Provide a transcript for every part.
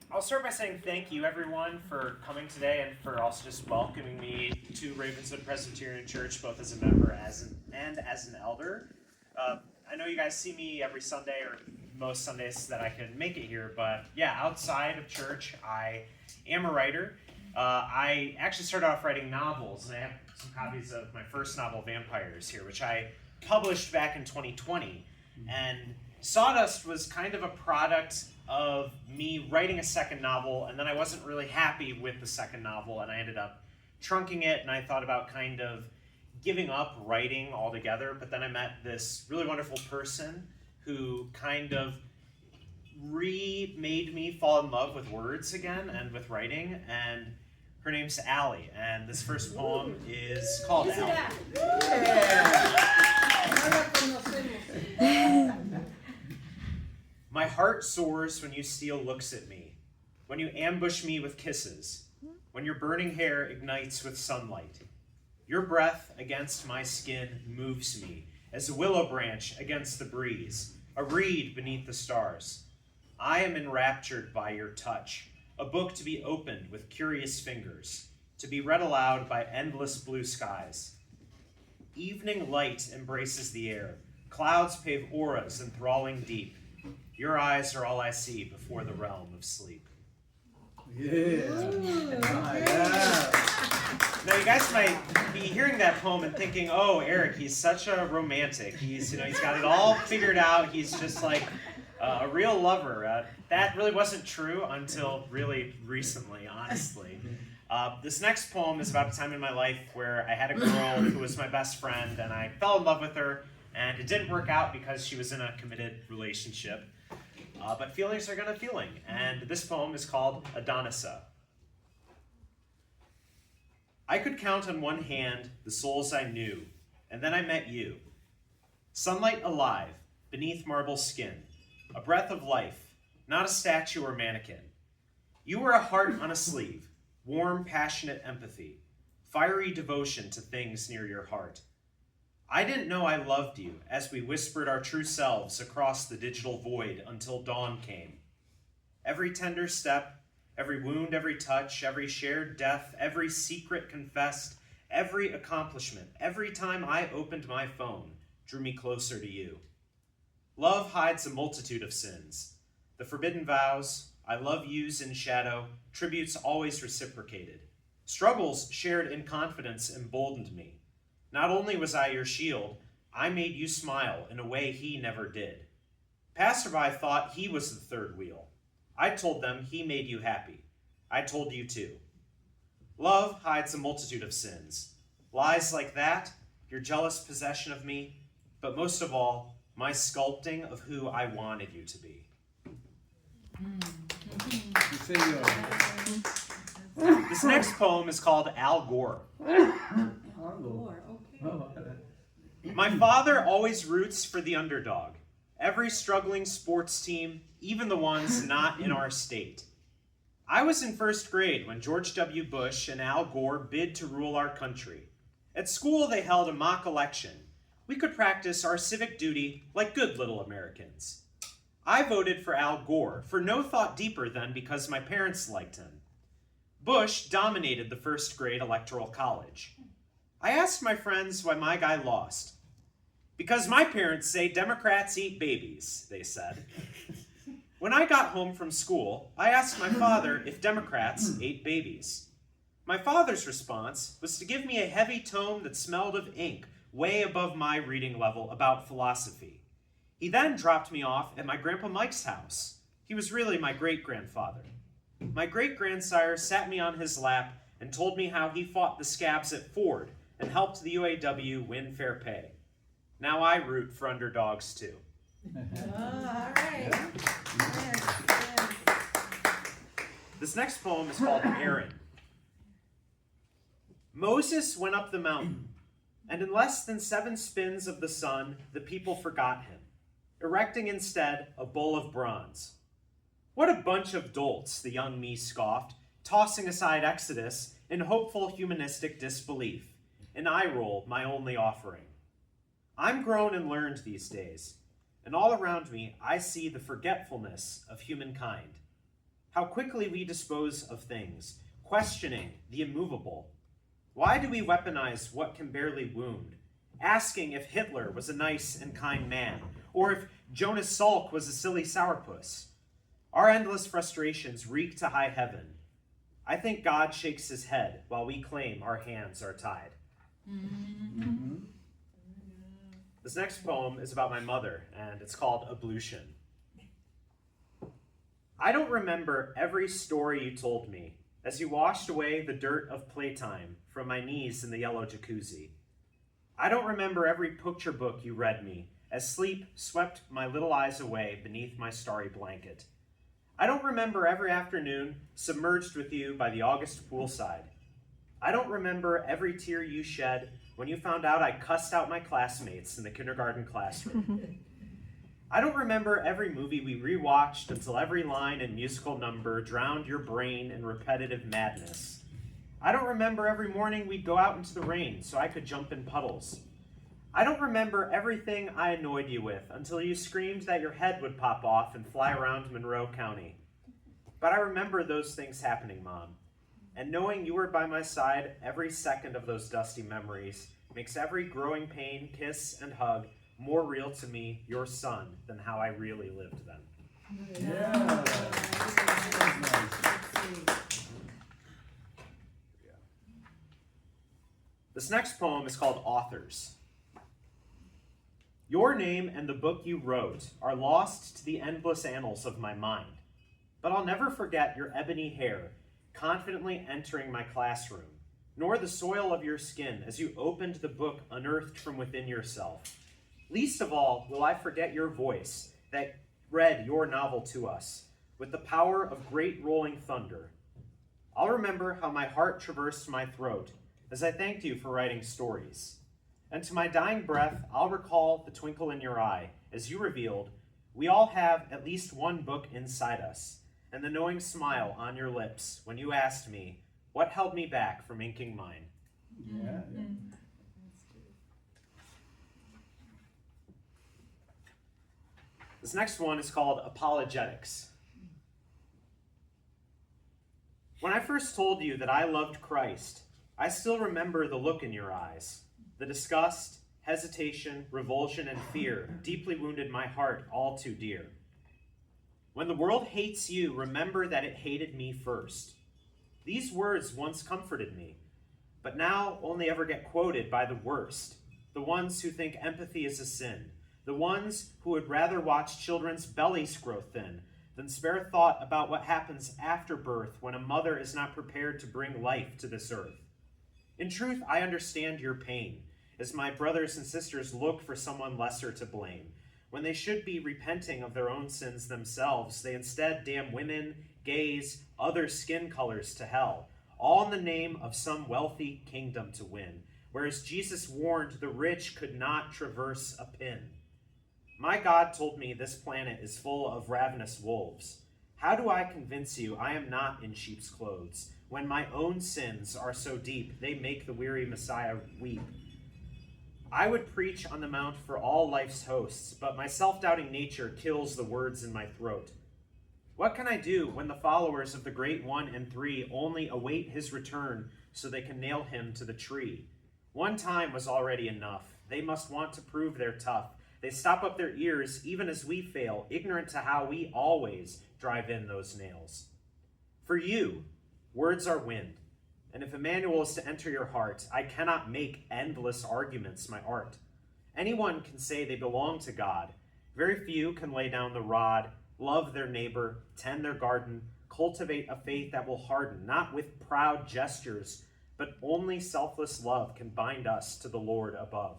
I'll start by saying thank you, everyone, for coming today and for also just welcoming me to Ravenswood Presbyterian Church, both as a member and as an elder. I know you guys see me every Sunday, or most Sundays that I can make it here, but yeah, outside of church, I am a writer. I actually started off writing novels, and I have some copies of my first novel, Vampires, here, which I published back in 2020. And sAwdust was kind of a product of me writing a second novel, and then I wasn't really happy with the second novel, and I ended up trunking it, and I thought about kind of giving up writing altogether, but then I met this really wonderful person who kind of made me fall in love with words again and with writing, and her name's Allie, and this first poem is called Allie. My heart soars when you steal looks at me, when you ambush me with kisses, when your burning hair ignites with sunlight. Your breath against my skin moves me as a willow branch against the breeze, a reed beneath the stars. I am enraptured by your touch, a book to be opened with curious fingers, to be read aloud by endless blue skies. Evening light embraces the air, clouds pave auras enthralling deep. Your eyes are all I see before the realm of sleep. Yeah. Now you guys might be hearing that poem and thinking, "Oh, Eric, he's such a romantic. He's got it all figured out. He's just like a real lover." That really wasn't true until really recently, honestly. This next poem is about a time in my life where I had a girl who was my best friend, and I fell in love with her, and it didn't work out because she was in a committed relationship. But feelings are gonna feeling, and this poem is called Adonisa. I could count on one hand the souls I knew, and then I met you. Sunlight alive, beneath marble skin, a breath of life, not a statue or mannequin. You were a heart on a sleeve, warm, passionate empathy, fiery devotion to things near your heart. I didn't know I loved you as we whispered our true selves across the digital void until dawn came. Every tender step, every wound, every touch, every shared death, every secret confessed, every accomplishment, every time I opened my phone drew me closer to you. Love hides a multitude of sins. The forbidden vows, I love yous in shadow, tributes always reciprocated. Struggles shared in confidence emboldened me. Not only was I your shield, I made you smile in a way he never did. Passerby thought he was the third wheel. I told them he made you happy. I told you too. Love hides a multitude of sins. Lies like that, your jealous possession of me, but most of all, my sculpting of who I wanted you to be. This next poem is called Al Gore. My father always roots for the underdog, every struggling sports team, even the ones not in our state. I was in first grade when George W. Bush and Al Gore bid to rule our country. At school, they held a mock election. We could practice our civic duty like good little Americans. I voted for Al Gore for no thought deeper than because my parents liked him. Bush dominated the first grade electoral college. I asked my friends why my guy lost. Because my parents say Democrats eat babies, they said. When I got home from school, I asked my father if Democrats ate babies. My father's response was to give me a heavy tome that smelled of ink way above my reading level about philosophy. He then dropped me off at my Grandpa Mike's house. He was really my great-grandfather. My great-grandsire sat me on his lap and told me how he fought the scabs at Ford and helped the UAW win fair pay. Now I root for underdogs too. All right. This next poem is called Aaron. Moses went up the mountain, and in less than 7 spins of the sun, the people forgot him, erecting instead a bull of bronze. What a bunch of dolts, the young me scoffed, tossing aside Exodus in hopeful humanistic disbelief, an eye roll my only offering. I'm grown and learned these days, and all around me I see the forgetfulness of humankind. How quickly we dispose of things, questioning the immovable. Why do we weaponize what can barely wound, asking if Hitler was a nice and kind man, or if Jonas Salk was a silly sourpuss? Our endless frustrations reek to high heaven. I think God shakes his head while we claim our hands are tied. Mm-hmm. This next poem is about my mother, and it's called Ablution. I don't remember every story you told me as you washed away the dirt of playtime from my knees in the yellow jacuzzi. I don't remember every picture book you read me as sleep swept my little eyes away beneath my starry blanket. I don't remember every afternoon submerged with you by the August poolside. I don't remember every tear you shed when you found out I cussed out my classmates in the kindergarten classroom. I don't remember every movie we rewatched until every line and musical number drowned your brain in repetitive madness. I don't remember every morning we'd go out into the rain so I could jump in puddles. I don't remember everything I annoyed you with until you screamed that your head would pop off and fly around Monroe County. But I remember those things happening, Mom. And knowing you were by my side every second of those dusty memories makes every growing pain, kiss, and hug more real to me, your son, than how I really lived then. Yeah. This next poem is called Authors. Your name and the book you wrote are lost to the endless annals of my mind, but I'll never forget your ebony hair confidently entering my classroom, nor the soil of your skin as you opened the book unearthed from within yourself. Least of all will I forget your voice that read your novel to us with the power of great rolling thunder. I'll remember how my heart traversed my throat as I thanked you for writing stories. And to my dying breath, I'll recall the twinkle in your eye as you revealed, we all have at least one book inside us, and the knowing smile on your lips when you asked me, what held me back from inking mine? Yeah. This next one is called Apologetics. When I first told you that I loved Christ, I still remember the look in your eyes. The disgust, hesitation, revulsion, and fear deeply wounded my heart all too dear. When the world hates you, remember that it hated me first. These words once comforted me, but now only ever get quoted by the worst, the ones who think empathy is a sin, the ones who would rather watch children's bellies grow thin than spare thought about what happens after birth when a mother is not prepared to bring life to this earth. In truth, I understand your pain, as my brothers and sisters look for someone lesser to blame. When they should be repenting of their own sins themselves, they instead damn women, gays, other skin colors to hell, all in the name of some wealthy kingdom to win, whereas Jesus warned the rich could not traverse a pin. My God told me this planet is full of ravenous wolves. How do I convince you I am not in sheep's clothes, when my own sins are so deep they make the weary Messiah weep? I would preach on the mount for all life's hosts, but my self-doubting nature kills the words in my throat. What can I do when the followers of the great one and three only await his return so they can nail him to the tree? One time was already enough. They must want to prove they're tough. They stop up their ears even as we fail, ignorant to how we always drive in those nails. For you, words are wind. And if Emmanuel is to enter your heart, I cannot make endless arguments my art. Anyone can say they belong to God. Very few can lay down the rod, love their neighbor, tend their garden, cultivate a faith that will harden, not with proud gestures, but only selfless love can bind us to the Lord above.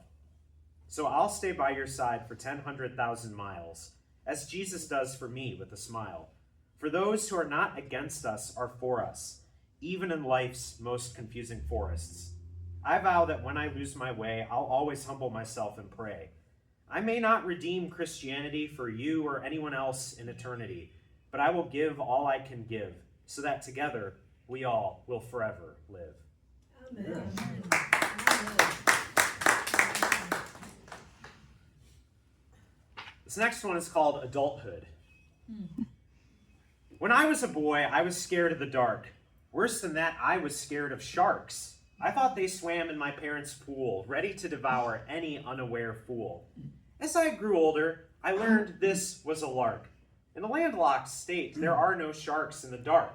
So I'll stay by your side for 100,000 miles, as Jesus does for me with a smile. For those who are not against us are for us, even in life's most confusing forests. I vow that when I lose my way, I'll always humble myself and pray. I may not redeem Christianity for you or anyone else in eternity, but I will give all I can give, so that together we all will forever live. Amen. This next one is called Adulthood. When I was a boy, I was scared of the dark. Worse than that, I was scared of sharks. I thought they swam in my parents' pool, ready to devour any unaware fool. As I grew older, I learned this was a lark. In a landlocked state, there are no sharks in the dark.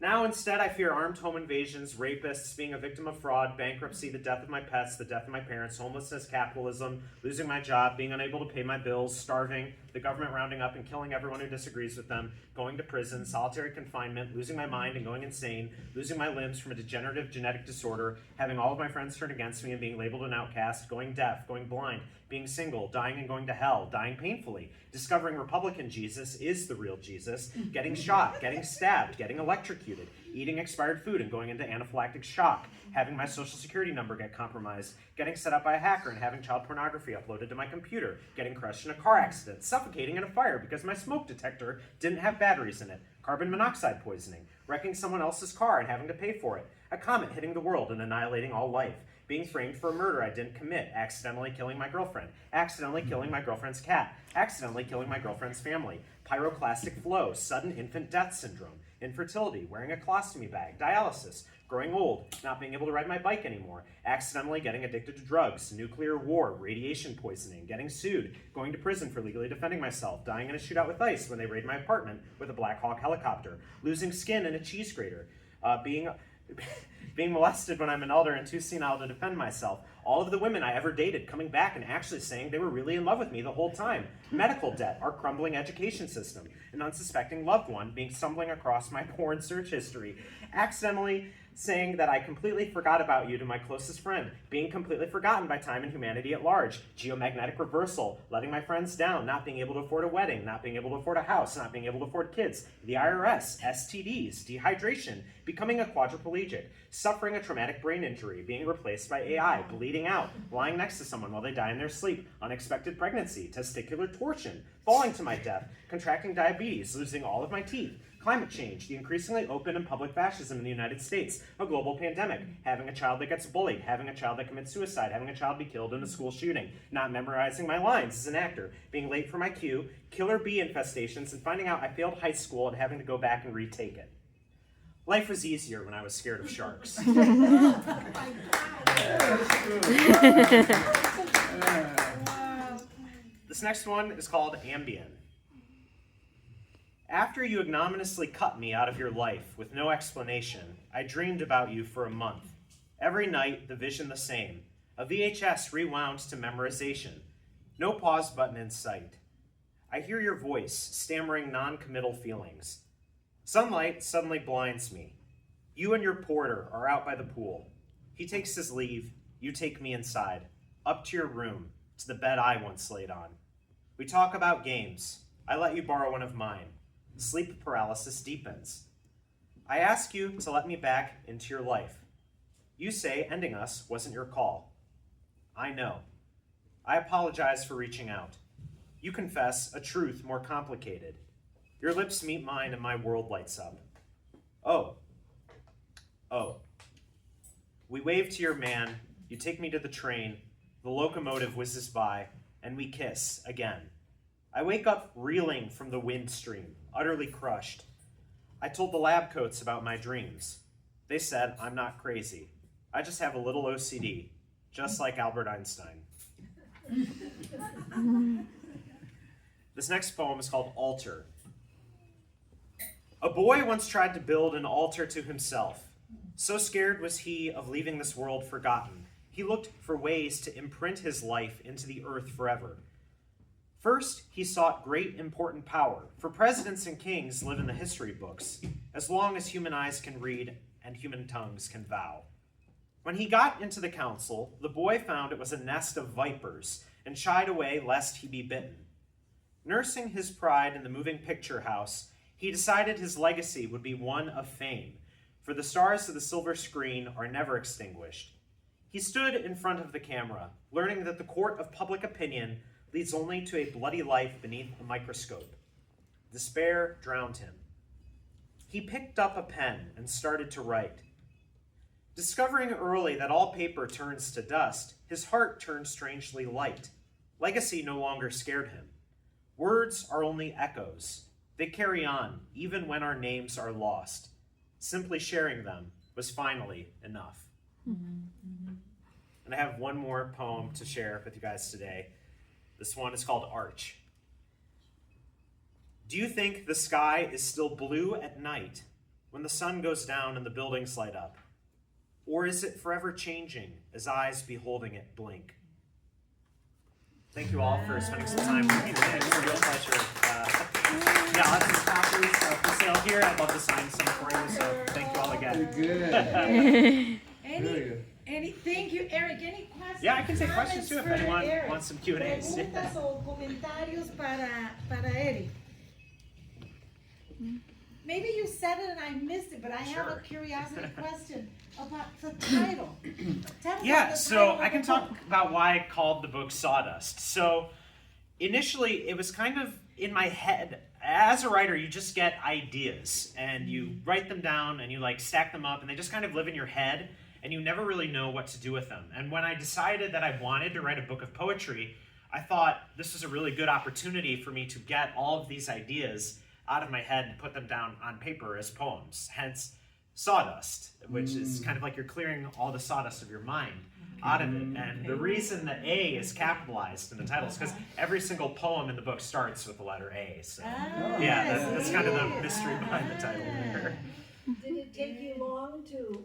Now instead, I fear armed home invasions, rapists, being a victim of fraud, bankruptcy, the death of my pets, the death of my parents, homelessness, capitalism, losing my job, being unable to pay my bills, starving, the government rounding up and killing everyone who disagrees with them, going to prison, solitary confinement, losing my mind and going insane, losing my limbs from a degenerative genetic disorder, having all of my friends turn against me and being labeled an outcast, going deaf, going blind, being single, dying and going to hell, dying painfully, discovering Republican Jesus is the real Jesus, getting shot, getting stabbed, getting electrocuted, eating expired food and going into anaphylactic shock, having my social security number get compromised, getting set up by a hacker and having child pornography uploaded to my computer, getting crushed in a car accident, suffocating in a fire because my smoke detector didn't have batteries in it, carbon monoxide poisoning, wrecking someone else's car and having to pay for it, a comet hitting the world and annihilating all life, being framed for a murder I didn't commit, accidentally killing my girlfriend, accidentally killing my girlfriend's cat, accidentally killing my girlfriend's family, pyroclastic flow, sudden infant death syndrome, infertility, wearing a colostomy bag, dialysis, growing old, not being able to ride my bike anymore, accidentally getting addicted to drugs, nuclear war, radiation poisoning, getting sued, going to prison for legally defending myself, dying in a shootout with ICE when they raid my apartment with a Black Hawk helicopter, losing skin in a cheese grater, being molested when I'm an elder and too senile to defend myself, all of the women I ever dated coming back and actually saying they were really in love with me the whole time, medical debt, our crumbling education system, an unsuspecting loved one being stumbling across my porn search history, accidentally saying that I completely forgot about you to my closest friend, being completely forgotten by time and humanity at large, geomagnetic reversal, letting my friends down, not being able to afford a wedding, not being able to afford a house, not being able to afford kids, the IRS, STDs, dehydration, becoming a quadriplegic, suffering a traumatic brain injury, being replaced by AI, bleeding out, lying next to someone while they die in their sleep, unexpected pregnancy, testicular torsion, falling to my death, contracting diabetes, losing all of my teeth, climate change, the increasingly open and public fascism in the United States, a global pandemic, having a child that gets bullied, having a child that commits suicide, having a child be killed in a school shooting, not memorizing my lines as an actor, being late for my cue, killer bee infestations, and finding out I failed high school and having to go back and retake it. Life was easier when I was scared of sharks. This next one is called Ambien. After you ignominiously cut me out of your life with no explanation, I dreamed about you for a month. Every night, the vision the same. A VHS rewound to memorization. No pause button in sight. I hear your voice, stammering non-committal feelings. Sunlight suddenly blinds me. You and your porter are out by the pool. He takes his leave. You take me inside. Up to your room, to the bed I once laid on. We talk about games. I let you borrow one of mine. Sleep paralysis deepens. I ask you to let me back into your life. You say ending us wasn't your call. I know. I apologize for reaching out. You confess a truth more complicated. Your lips meet mine and my world lights up. Oh. We wave to your man, you take me to the train, the locomotive whizzes by, and we kiss again. I wake up reeling from the wind stream, utterly crushed. I told the lab coats about my dreams. They said I'm not crazy. I just have a little OCD, just like Albert Einstein. This next poem is called Altar. A boy once tried to build an altar to himself. So scared was he of leaving this world forgotten, he looked for ways to imprint his life into the earth forever. First, he sought great important power, for presidents and kings live in the history books, as long as human eyes can read and human tongues can vow. When he got into the council, the boy found it was a nest of vipers, and shied away lest he be bitten. Nursing his pride in the moving picture house, he decided his legacy would be one of fame, for the stars of the silver screen are never extinguished. He stood in front of the camera, learning that the court of public opinion leads only to a bloody life beneath a microscope. Despair drowned him. He picked up a pen and started to write. Discovering early that all paper turns to dust, his heart turned strangely light. Legacy no longer scared him. Words are only echoes. They carry on, even when our names are lost. Simply sharing them was finally enough. And I have one more poem to share with you guys today. This one is called Arch. Do you think the sky is still blue at night when the sun goes down and the buildings light up? Or is it forever changing as eyes beholding it blink? Thank you all for spending some time with me today. It's a real pleasure. Yeah, I'll have some copies for sale here. I'd love to sign some for you, so thank you all again. Good. Thank you, Eric. Any questions? Yeah, I can take questions too if comments for anyone Eric? wants some Q&As. Preguntas o comentarios para Eric. Maybe you said it and I missed it, but I have a Sure. curiosity question about the title. Tell us Yeah, about the so title of I can the talk book. about why I called the book Sawdust. So initially, it was kind of in my head. As a writer, you just get ideas and you write them down and you like stack them up and they just kind of live in your head and you never really know what to do with them. And when I decided that I wanted to write a book of poetry, I thought this was a really good opportunity for me to get all of these ideas out of my head and put them down on paper as poems. Hence, sawdust, which is kind of like you're clearing all the sawdust of your mind out of it. And the reason that A is capitalized in the title is because every single poem in the book starts with the letter A. So yeah, that's kind of the mystery behind the title there. Did it take you long to,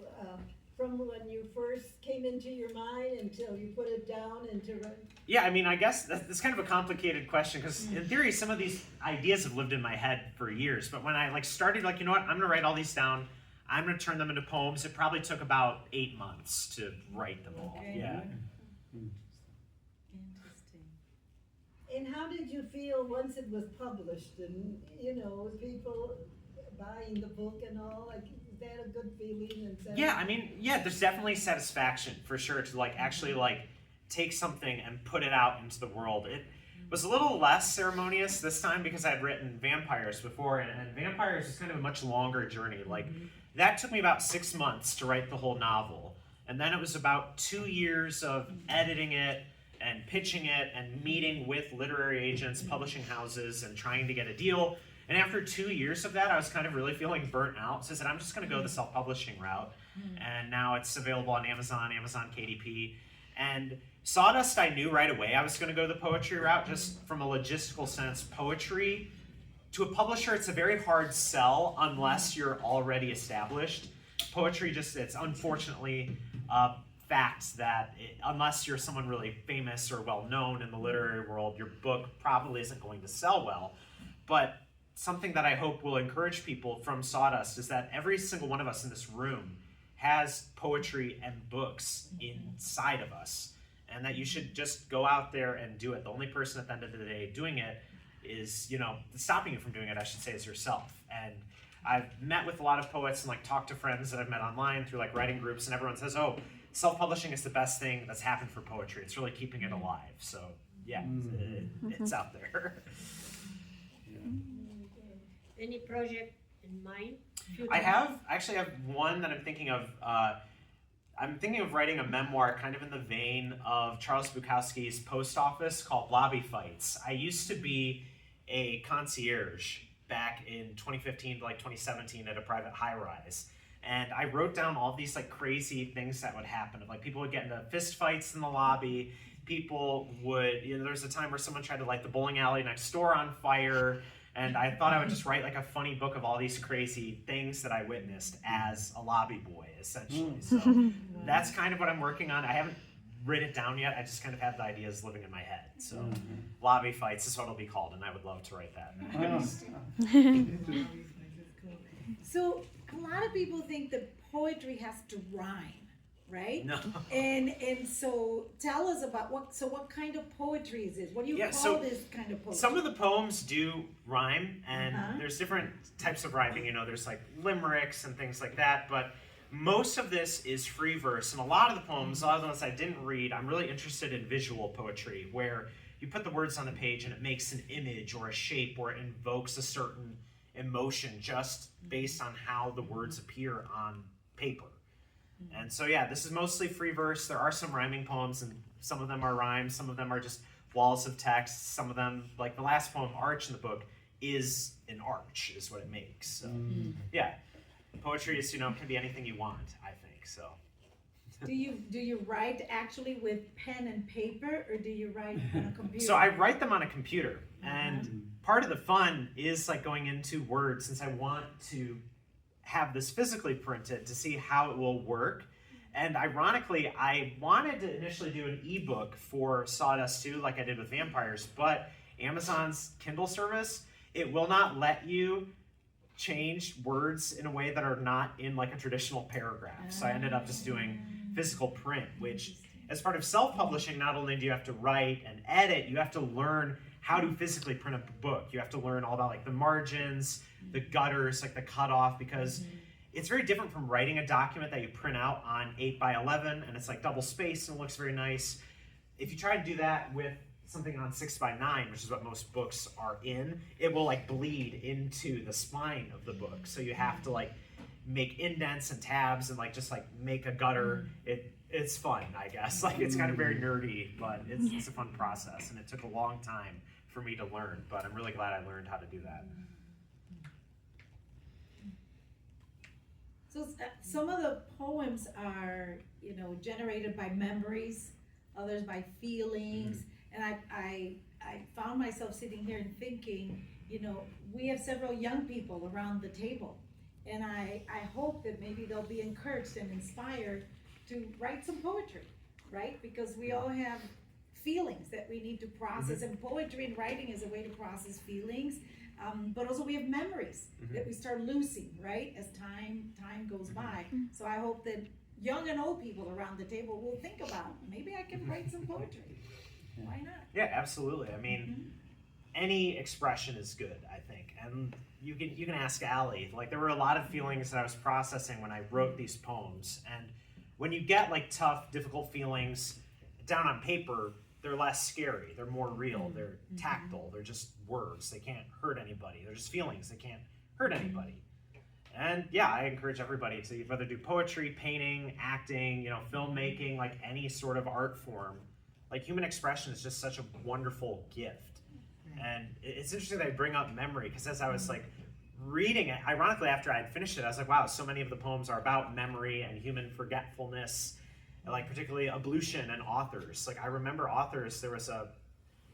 from when you first came into your mind until you put it down into writing? Yeah, I mean, I guess that's kind of a complicated question because in theory, some of these ideas have lived in my head for years. But when I started, you know what, I'm going to write all these down. I'm going to turn them into poems. It probably took about 8 months to write them all. Okay. Yeah. Interesting. And how did you feel once it was published and, people buying the book and all? Like, is that a good feeling? And Yeah, I mean, yeah, there's definitely satisfaction for sure to actually take something and put it out into the world. It was a little less ceremonious this time because I'd written Vampires before, and Vampires is kind of a much longer journey. That took me about 6 months to write the whole novel, and then it was about 2 years of editing it and pitching it and meeting with literary agents, publishing houses, and trying to get a deal. And after 2 years of that, I was kind of really feeling burnt out, so I said, I'm just going to go the self-publishing route. And now it's available on Amazon KDP. And Sawdust, I knew right away I was going to go the poetry route, just from a logistical sense. Poetry, to a publisher, it's a very hard sell unless you're already established. Poetry it's unfortunately a fact that unless you're someone really famous or well-known in the literary world, your book probably isn't going to sell well. But something that I hope will encourage people from Sawdust is that every single one of us in this room has poetry and books inside of us, and that you should just go out there and do it. The only person at the end of the day doing it is, stopping you from doing it, I should say, is yourself. And I've met with a lot of poets and talked to friends that I've met online through writing groups, and everyone says, oh, self-publishing is the best thing that's happened for poetry. It's really keeping it alive. So yeah, it's out there. Any project in mind? I actually have one that I'm thinking of. I'm thinking of writing a memoir kind of in the vein of Charles Bukowski's Post Office called Lobby Fights. I used to be a concierge back in 2015 to 2017 at a private high-rise. And I wrote down all these crazy things that would happen. People would get into fist fights in the lobby. People would, there was a time where someone tried to light the bowling alley next door on fire. And I thought I would just write a funny book of all these crazy things that I witnessed as a lobby boy, essentially. So that's kind of what I'm working on. I haven't written it down yet. I just kind of have the ideas living in my head. So Lobby Fights is what it'll be called, and I would love to write that. So a lot of people think that poetry has to rhyme, right? No. And so tell us about what kind of poetry is this? What do you call this kind of poetry? Some of the poems do rhyme, and there's different types of rhyming. There's limericks and things like that, but most of this is free verse, and a lot of the poems, a lot of the ones I didn't read, I'm really interested in visual poetry, where you put the words on the page and it makes an image or a shape or it invokes a certain emotion just based on how the words appear on paper. And so yeah, this is mostly free verse. There are some rhyming poems, and some of them are rhymes, some of them are just walls of text, some of them, like the last poem, Arch, in the book, is an arch, is what it makes. So, yeah, poetry is, can be anything you want, I think, so. Do you write actually with pen and paper, or do you write on a computer? So I write them on a computer, and part of the fun is like going into Word, since I want to have this physically printed to see how it will work. And ironically, I wanted to initially do an ebook for sAwdust too, like I did with vampires, but Amazon's Kindle service, it will not let you change words in a way that are not in like a traditional paragraph. So I ended up just doing physical print, which as part of self-publishing, not only do you have to write and edit, you have to learn how to physically print a book. You have to learn all about like the margins, the gutters, like the cutoff, because it's very different from writing a document that you print out on 8x11 and it's like double spaced and it looks very nice. If you try to do that with something on 6x9, which is what most books are in, it will like bleed into the spine of the book. So you have to like make indents and tabs and like just like make a gutter. It's fun, I guess. Like it's kind of very nerdy, but it's a fun process, and it took a long time for me to learn, but I'm really glad I learned how to do that. So some of the poems are, generated by memories, others by feelings, and I found myself sitting here and thinking, we have several young people around the table, and I hope that maybe they'll be encouraged and inspired to write some poetry, right? Because we all have feelings that we need to process, and poetry and writing is a way to process feelings. But also we have memories that we start losing, right, as time goes by. So I hope that young and old people around the table will think about, maybe I can write some poetry. Why not? Yeah, absolutely. I mean, any expression is good, I think. And you can ask Allie. Like, there were a lot of feelings that I was processing when I wrote these poems. And when you get like tough, difficult feelings down on paper, they're less scary, they're more real, they're tactile, they're just words, they can't hurt anybody, they're just feelings, they can't hurt anybody. And yeah, I encourage everybody to whether do poetry, painting, acting, filmmaking, like any sort of art form. Like human expression is just such a wonderful gift. And it's interesting that I bring up memory, because as I was like reading it, ironically after I had finished it, I was like, wow, so many of the poems are about memory and human forgetfulness, and like particularly ablution and authors. Like I remember authors, there was a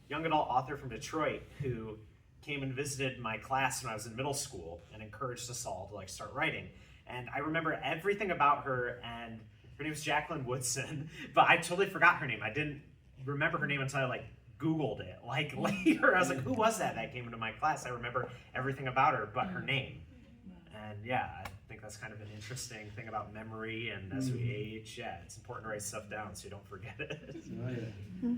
young adult author from Detroit who came and visited my class when I was in middle school and encouraged us all to like start writing. And I remember everything about her, and her name was Jacqueline Woodson, but I totally forgot her name. I didn't remember her name until I like Googled it like later. I was like, who was that came into my class? I remember everything about her but her name. And yeah, I think that's kind of an interesting thing about memory, and as we age, yeah, it's important to write stuff down so you don't forget it. Oh, yeah.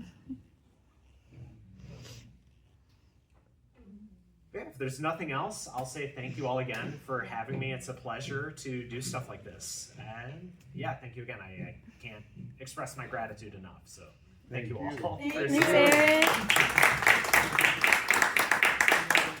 Yeah, if there's nothing else, I'll say thank you all again for having me. It's a pleasure to do stuff like this. And yeah, thank you again. I can't express my gratitude enough, so thank you all. Thank for you. supporting.